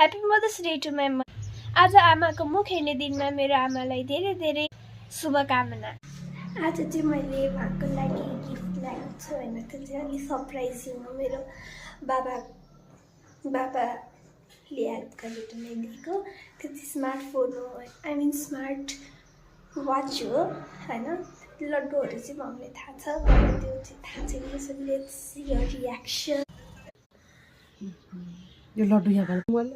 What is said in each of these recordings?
Happy mother's day to my mom. आज आमाको मुख हेर्ने दिनमा मेरो आमालाई धेरै धेरै शुभकामना। आज चाहिँ मैले उहाँको लागि गिफ्ट ल्याएको छु होइन, त्यो चाहिँ अलिक सरप्राइजिङ हो। मेरो बाबाले हेल्प गरेर मैले दिएको त्यो चाहिँ स्मार्टफोन हो, आई मिन स्मार्ट वाच हो होइन। लड्डुहरू चाहिँ मम्मीलाई थाहा छ, मलाई त्यो चाहिँ थाहा छैन। So let's see your reaction. यो लड्डु यहाँ भएर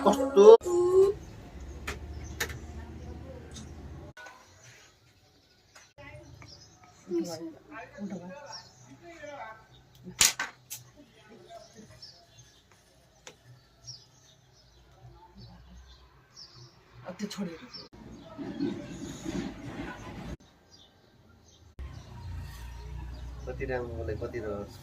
कस्तो त्यो छोडेर कति राम्रो मलाई कति रहर छ।